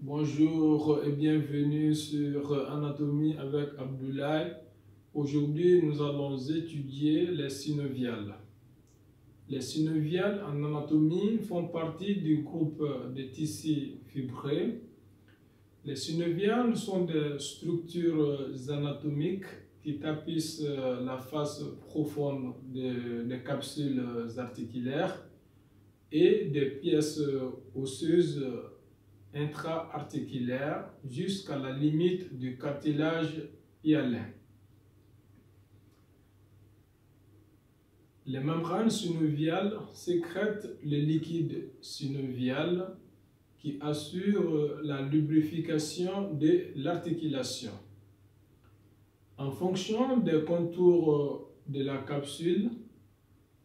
Bonjour et bienvenue sur Anatomie avec Abdoulaye. Aujourd'hui, nous allons étudier les synoviales. Les synoviales en anatomie font partie du groupe des tissus fibrés. Les synoviales sont des structures anatomiques qui tapissent la face profonde des capsules articulaires et des pièces osseuses intra-articulaire jusqu'à la limite du cartilage hyalin. Les membranes synoviales sécrètent le liquide synovial qui assure la lubrification de l'articulation. En fonction des contours de la capsule,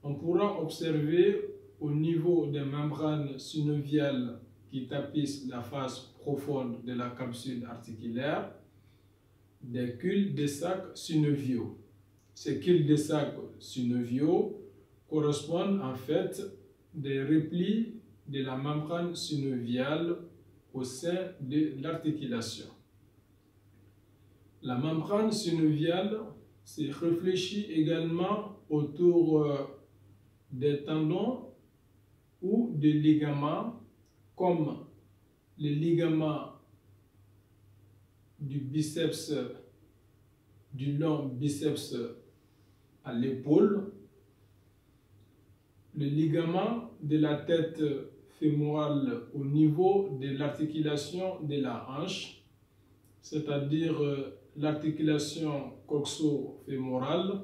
on pourra observer au niveau des membranes synoviales qui tapissent la face profonde de la capsule articulaire, des cul-de-sac synoviaux. Ces cul-de-sac synoviaux correspondent en fait des replis de la membrane synoviale au sein de l'articulation. La membrane synoviale se réfléchit également autour des tendons ou des ligaments comme les ligaments du biceps, du long biceps à l'épaule, le ligament de la tête fémorale au niveau de l'articulation de la hanche, c'est-à-dire l'articulation coxo-fémorale,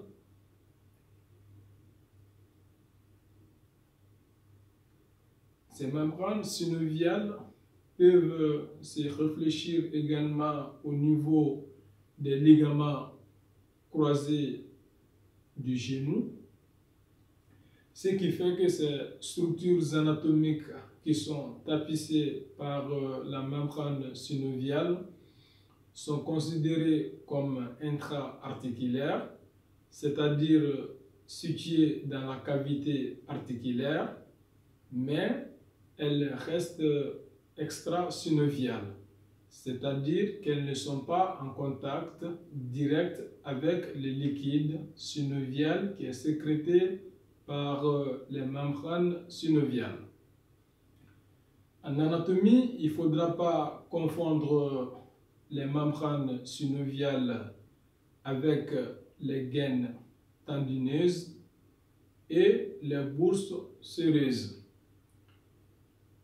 ces membranes synoviales peuvent se réfléchir également au niveau des ligaments croisés du genou, ce qui fait que ces structures anatomiques qui sont tapissées par la membrane synoviale sont considérées comme intra-articulaires, c'est-à-dire situées dans la cavité articulaire, mais elles restent extra-synoviales, c'est-à-dire qu'elles ne sont pas en contact direct avec le liquide synovial qui est sécrété par les membranes synoviales. En anatomie, il ne faudra pas confondre les membranes synoviales avec les gaines tendineuses et les bourses séreuses.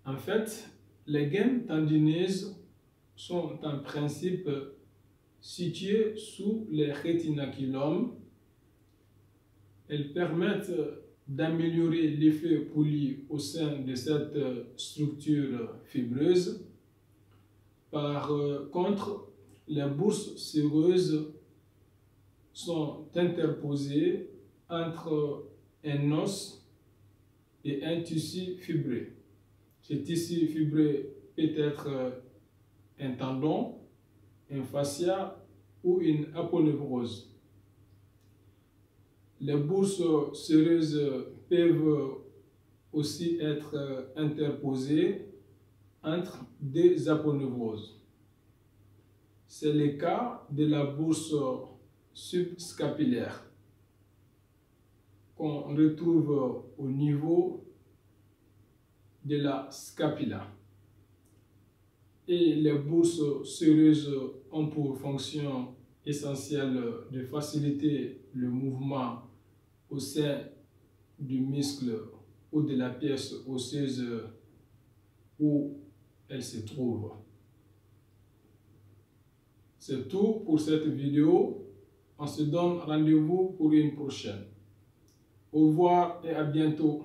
En fait, les gaines tendineuses sont en principe situées sous les rétinaculums. Elles permettent d'améliorer l'effet poli au sein de cette structure fibreuse. Par contre, les bourses séreuses sont interposées entre un os et un tissu fibré. Ce tissu fibré peut être un tendon, un fascia ou une aponevrose. Les bourses séreuses peuvent aussi être interposées entre deux aponevroses. C'est le cas de la bourse subscapulaire qu'on retrouve au niveau de la scapula. Et les bourses séreuses ont pour fonction essentielle de faciliter le mouvement au sein du muscle ou de la pièce osseuse où elle se trouve. C'est tout pour cette vidéo. On se donne rendez-vous pour une prochaine. Au revoir et à bientôt.